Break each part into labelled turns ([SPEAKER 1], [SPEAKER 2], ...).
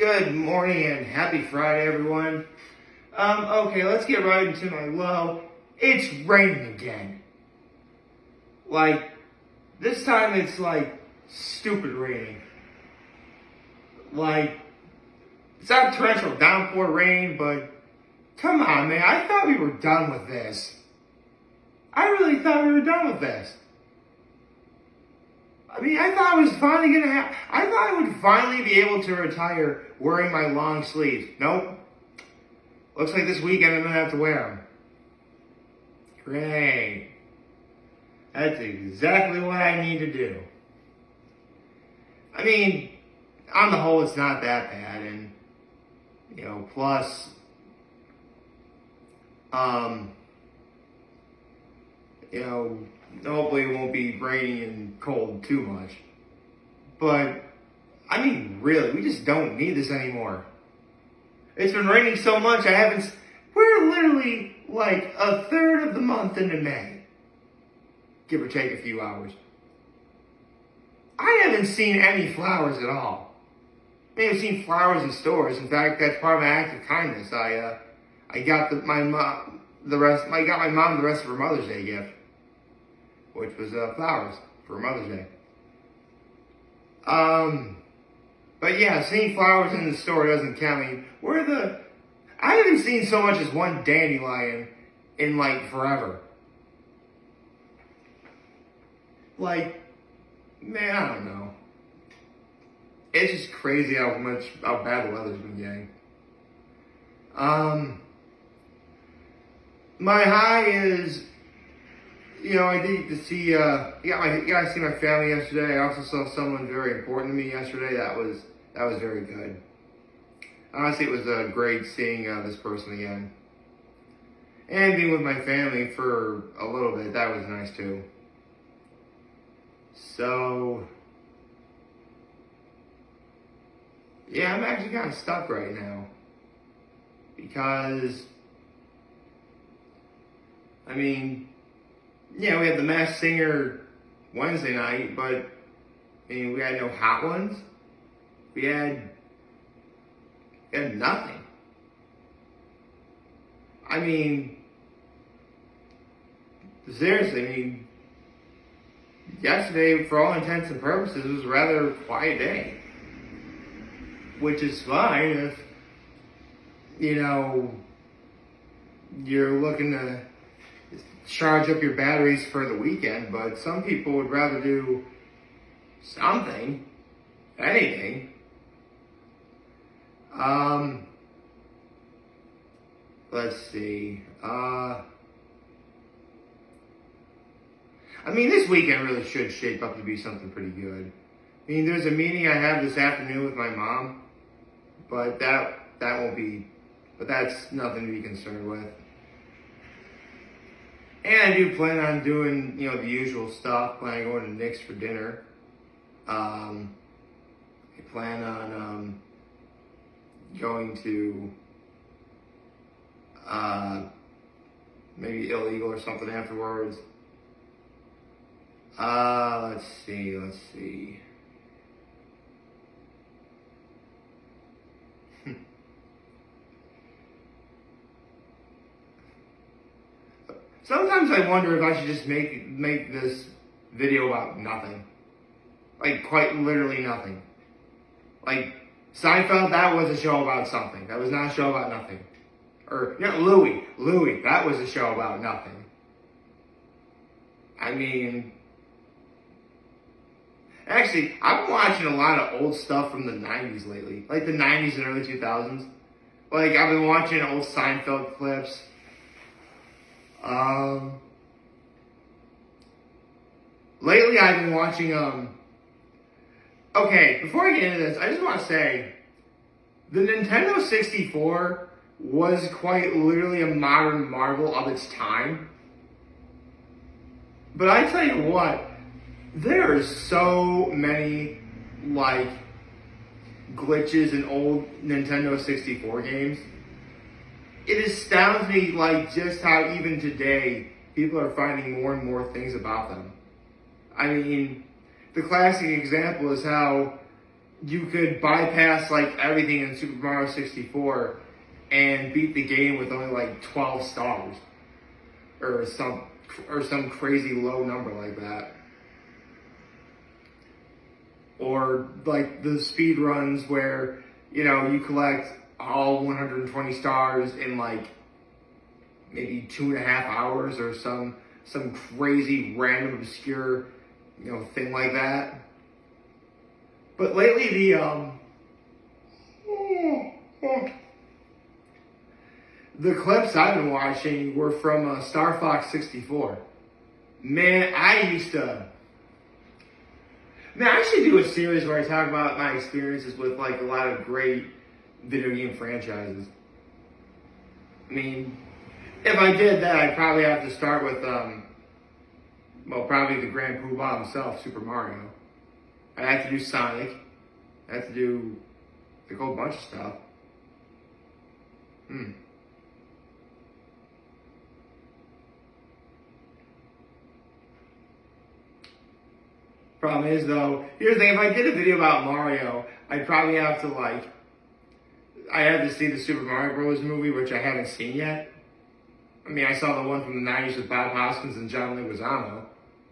[SPEAKER 1] Good morning and happy Friday, everyone. Okay, let's get right into my low. It's raining again. Like, this time it's like stupid raining. Like, it's not torrential downpour rain, but come on, man. I thought we were done with this. I really thought we were done with this. I mean, I thought I was finally gonna have. I thought I would finally be able to retire wearing my long sleeves. Nope. Looks like this weekend I'm gonna have to wear them. Great. That's exactly what I need to do. I mean, on the whole, it's not that bad, and plus, hopefully it won't be rainy and cold too much. But, I mean, really, we just don't need this anymore. It's been raining so much, we're literally like a third of the month into May. Give or take a few hours. I haven't seen any flowers at all. I haven't seen flowers in stores. In fact, that's part of my act of kindness. I got my mom the rest of her Mother's Day gift, which was flowers for Mother's Day. But yeah, seeing flowers in the store doesn't count. I mean, I haven't seen so much as one dandelion in like forever. Like, man, I don't know. It's just crazy how bad the weather's been getting. My high is, I did get to see, got to see my family yesterday. I also saw someone very important to me yesterday. That was very good. Honestly, it was great seeing this person again. And being with my family for a little bit, that was nice too. So, yeah, I'm actually kind of stuck right now. Because, I mean, yeah, we had the Masked Singer Wednesday night, but we had no hot ones. We had nothing. I mean, seriously, yesterday, for all intents and purposes, was a rather quiet day. Which is fine if, you're looking to charge up your batteries for the weekend, but some people would rather do something, anything. Let's see. This weekend really should shape up to be something pretty good. There's a meeting I have this afternoon with my mom, but that won't be, but that's nothing to be concerned with. And I do plan on doing, the usual stuff. Plan on going to Nick's for dinner. I plan on going to maybe Illegal or something afterwards. Let's see. Sometimes I wonder if I should just make this video about nothing. Like, quite literally nothing. Like, Seinfeld, that was a show about something. That was not a show about nothing. Or, Louie, that was a show about nothing. Actually, I've been watching a lot of old stuff from the 90s lately. Like the 90s and early 2000s. Like, I've been watching old Seinfeld clips. Lately I've been watching, okay, before I get into this, I just want to say, the Nintendo 64 was quite literally a modern marvel of its time. But I tell you what, there are so many, glitches in old Nintendo 64 games. It astounds me, just how even today, people are finding more and more things about them. The classic example is how you could bypass like everything in Super Mario 64 and beat the game with only like 12 stars or some crazy low number like that. Or like the speed runs where, you know, you collect all 120 stars in like maybe 2.5 hours or some crazy random obscure, you know, thing like that. But lately the clips I've been watching were from Star Fox 64. Man, I should do a series where I talk about my experiences with like a lot of great video game franchises. I mean, if I did that, I'd probably have to start with, probably the Grand Poobah himself, Super Mario. I'd have to do Sonic. I'd have to do a whole bunch of stuff. Problem is, though, here's the thing, if I did a video about Mario, I'd probably have to, I had to see the Super Mario Bros. Movie, which I haven't seen yet. I mean, I saw the one from the 90s with Bob Hoskins and John Leguizamo,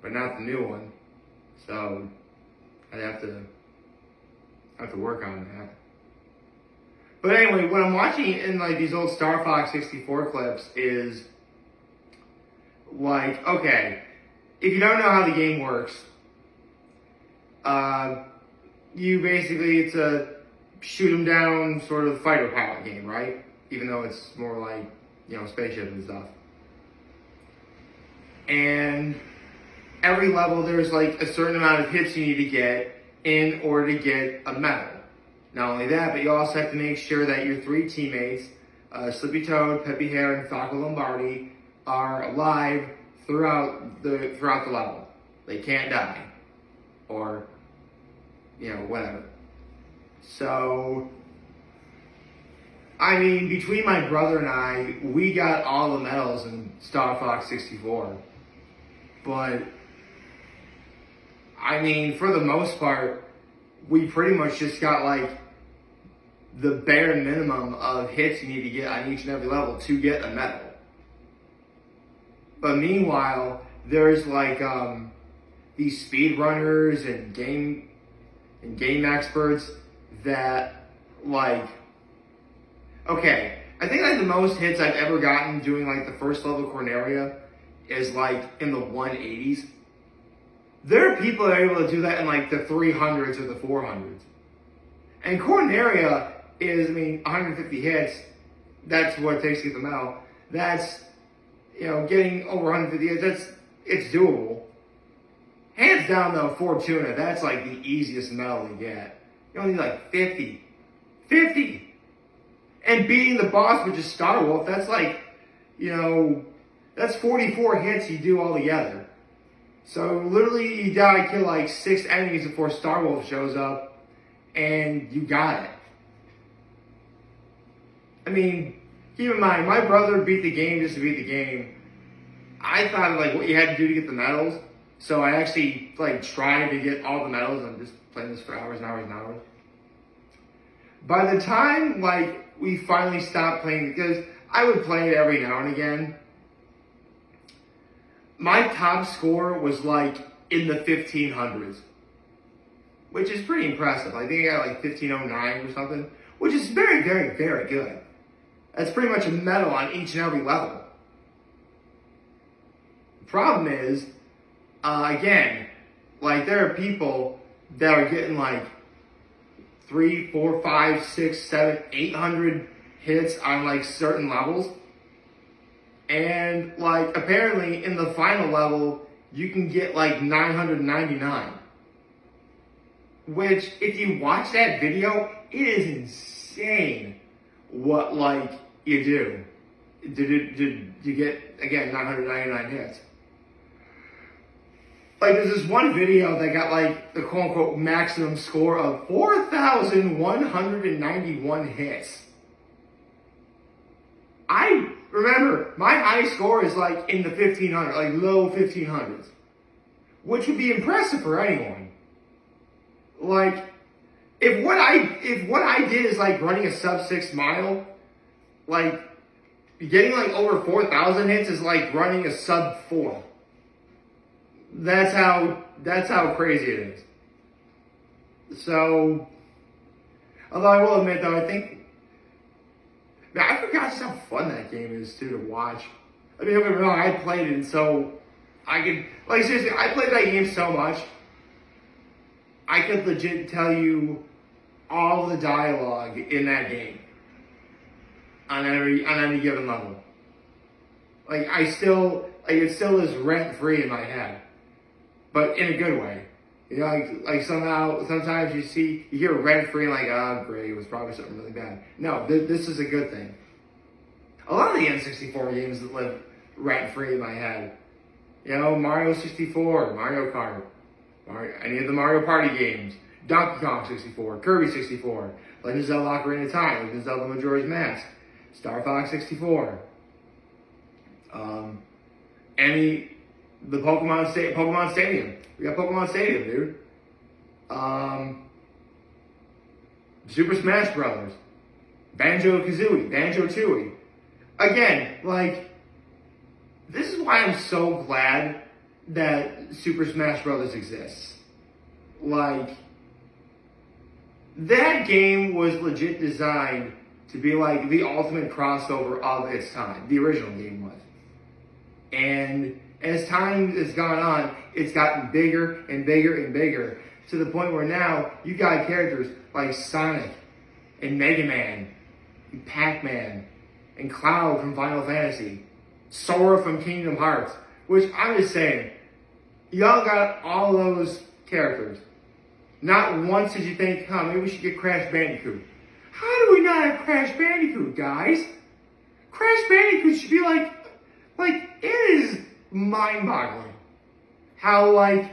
[SPEAKER 1] but not the new one. So, I'd have to work on that. But anyway, what I'm watching in, these old Star Fox 64 clips is, okay, if you don't know how the game works, it's a shoot 'em down sort of fighter pilot game, right? Even though it's more like, spaceship and stuff. And every level there's a certain amount of hits you need to get in order to get a medal. Not only that, but you also have to make sure that your 3 teammates, Slippy Toad, Peppy Hare, and Falco Lombardi, are alive throughout the level. They can't die. Or, whatever. So, I mean, between my brother and I, we got all the medals in Star Fox 64. But, I mean, for the most part, we pretty much just got, the bare minimum of hits you need to get on each and every level to get a medal. But meanwhile, there's, these speedrunners and game experts that okay, I think the most hits I've ever gotten doing the first level Corneria is in the 180s. There are people that are able to do that in the 300s or the 400s. And Corneria is, 150 hits. That's what it takes to get the medal. That's, getting over 150 hits, it's doable. Hands down, though, Fortuna, that's the easiest medal to get. You only need 50. 50! And beating the boss with just Star Wolf, that's that's 44 hits you do all together. So literally, you gotta kill 6 enemies before Star Wolf shows up, and you got it. I mean, keep in mind, my brother beat the game just to beat the game. I thought what you had to do to get the medals. So I actually tried to get all the medals. I'm just playing this for hours and hours and hours. By the time we finally stopped playing, because I would play it every now and again, my top score was in the 1500s, which is pretty impressive. I think I got 1509 or something, which is very, very, very good. That's pretty much a medal on each and every level. The problem is, again, there are people that are getting 3, 4, 5, 6, 7, 800 hits on certain levels. And apparently in the final level, you can get 999. Which, if you watch that video, it is insane what you do. Did you get, again, 999 hits. There's this one video that got the quote-unquote maximum score of 4,191 hits. I remember my high score is in the 1500, low 1500s, which would be impressive for anyone. if what I did is like running a sub 6 mile, like getting like over 4,000 hits is like running a sub 4. That's how crazy it is. So, although I will admit though, I think, man, I forgot just how fun that game is too to watch. I mean, don't get me wrong, I played it, and so I could, like, seriously, I played that game so much, I could legit tell you all the dialogue in that game on any given level. Like, it still is rent free in my head, but in a good way. You know, like sometimes you hear rent free, like, oh, great, it was probably something really bad. No, this is a good thing. A lot of the N64 games that live rent free in my head. You know, Mario 64, Mario Kart, any of the Mario Party games, Donkey Kong 64, Kirby 64, Legend of Zelda Ocarina of Time, Legend of Zelda Majora's Mask, Star Fox 64, the Pokemon Stadium. We got Pokemon Stadium, dude. Super Smash Brothers, Banjo-Kazooie, Banjo-Tooie. Again, like, this is why I'm so glad that Super Smash Brothers exists. Like, that game was legit designed to be like the ultimate crossover of its time. The original game was. And as time has gone on, it's gotten bigger and bigger and bigger to the point where now you got characters like Sonic and Mega Man and Pac-Man and Cloud from Final Fantasy, Sora from Kingdom Hearts, which I'm just saying, y'all got all those characters. Not once did you think, huh, maybe we should get Crash Bandicoot. How do we not have Crash Bandicoot, guys? Crash Bandicoot should be like, it is mind-boggling how, like,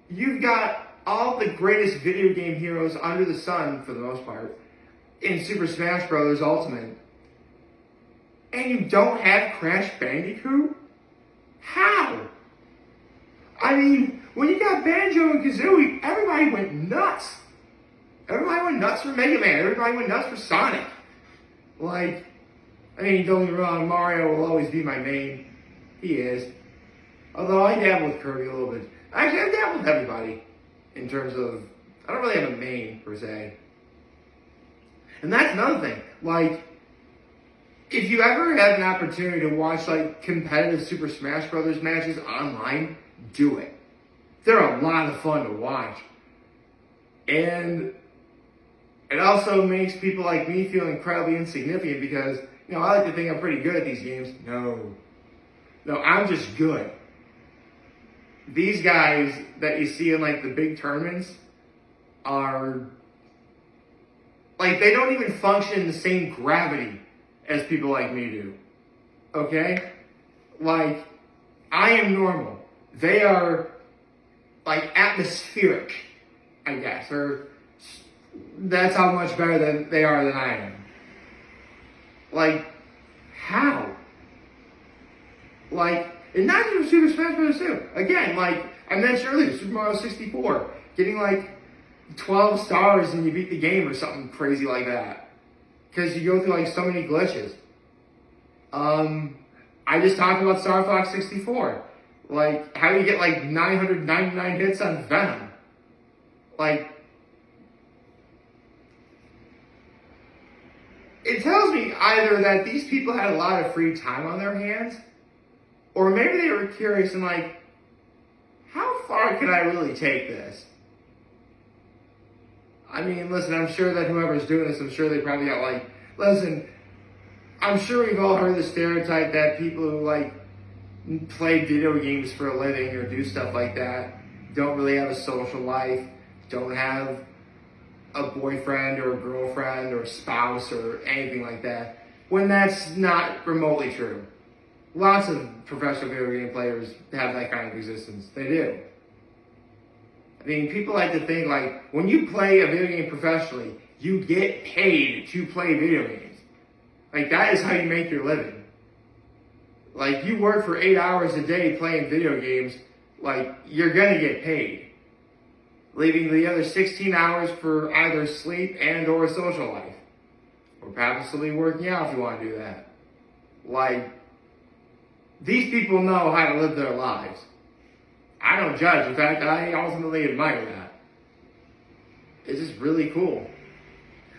[SPEAKER 1] you've got all the greatest video game heroes under the sun, for the most part, in Super Smash Bros. Ultimate, and you don't have Crash Bandicoot? How? I mean, when you got Banjo and Kazooie, everybody went nuts. Everybody went nuts for Mega Man. Everybody went nuts for Sonic. Like, I mean, don't get me wrong, Mario will always be my main. He is. Although I dabble with Kirby a little bit. Actually, I dabble with everybody in terms of, I don't really have a main, per se. And that's another thing. Like, if you ever have an opportunity to watch, like, competitive Super Smash Brothers matches online, do it. They're a lot of fun to watch. And it also makes people like me feel incredibly insignificant because, you know, I like to think I'm pretty good at these games. No, I'm just good. These guys that you see in, like, the big tournaments are, like, they don't even function in the same gravity as people like me do. Okay? Like, I am normal. They are, like, atmospheric, I guess, or that's how much better than they are than I am. Like, how? Like, and not even Super Smash Bros. 2. Again, like I mentioned earlier, Super Mario 64, getting like 12 stars and you beat the game or something crazy like that. Because you go through like so many glitches. I just talked about Star Fox 64. Like, how do you get like 999 hits on Venom? Like, it tells me either that these people had a lot of free time on their hands, or maybe they were curious and like, how far can I really take this? I mean, listen, I'm sure that whoever's doing this, I'm sure they probably got like, listen, I'm sure we've all heard the stereotype that people who like play video games for a living or do stuff like that don't really have a social life, don't have a boyfriend or a girlfriend or a spouse or anything like that, when that's not remotely true. Lots of professional video game players have that kind of existence. They do. I mean, people like to think like, when you play a video game professionally, you get paid to play video games. Like, that is how you make your living. Like, you work for 8 hours a day playing video games, like, you're gonna get paid. leaving the other 16 hours for either sleep and or social life. Or purposely working out if you want to do that. Like, these people know how to live their lives. I don't judge. In fact, I ultimately admire that. It's just really cool.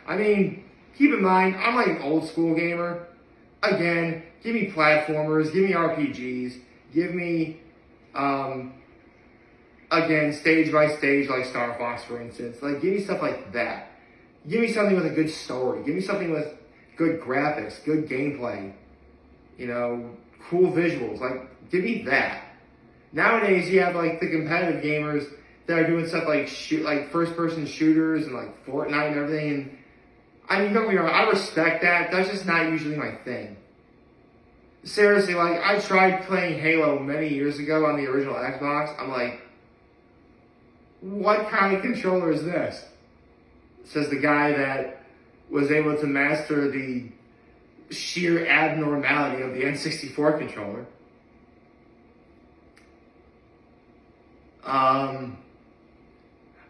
[SPEAKER 1] I mean, keep in mind, I'm like an old school gamer. Again, give me platformers, give me RPGs, give me, again, stage by stage, like Star Fox, for instance. Like, give me stuff like that. Give me something with a good story. Give me something with good graphics, good gameplay, you know, cool visuals. Like, give me that. Nowadays, you have like the competitive gamers that are doing stuff like first-person shooters and like Fortnite and everything. And I mean, don't get me wrong, I respect that. That's just not usually my thing. Seriously, like, I tried playing Halo many years ago on the original Xbox. I'm like, what kind of controller is this? Says the guy that was able to master the sheer abnormality of the N64 controller.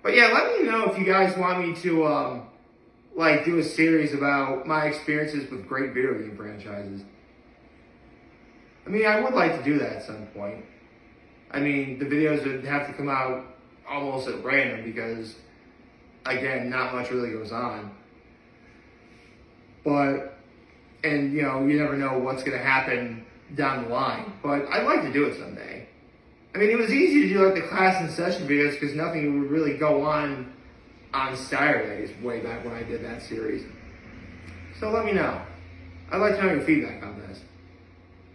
[SPEAKER 1] But yeah, let me know if you guys want me to, like, do a series about my experiences with great video game franchises. I mean, I would like to do that at some point. I mean, the videos would have to come out almost at random because, again, not much really goes on. But, and you know, you never know what's going to happen down the line. But I'd like to do it someday. I mean, it was easy to do like the class and session videos because nothing would really go on Saturdays way back when I did that series. So let me know. I'd like to know your feedback on this.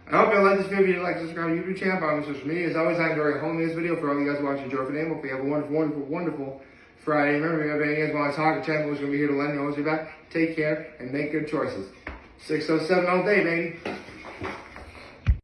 [SPEAKER 1] I hope you like this video. If you like, subscribe to my YouTube channel, follow me on social media. As always, I'm very homely this video for all you guys watching. Enjoy for name. Hope you have a wonderful, wonderful, wonderful Friday. Remember, if you guys want to talk, the channel is going to be here to lend you always be back. Take care and make good choices. 607 all day, baby.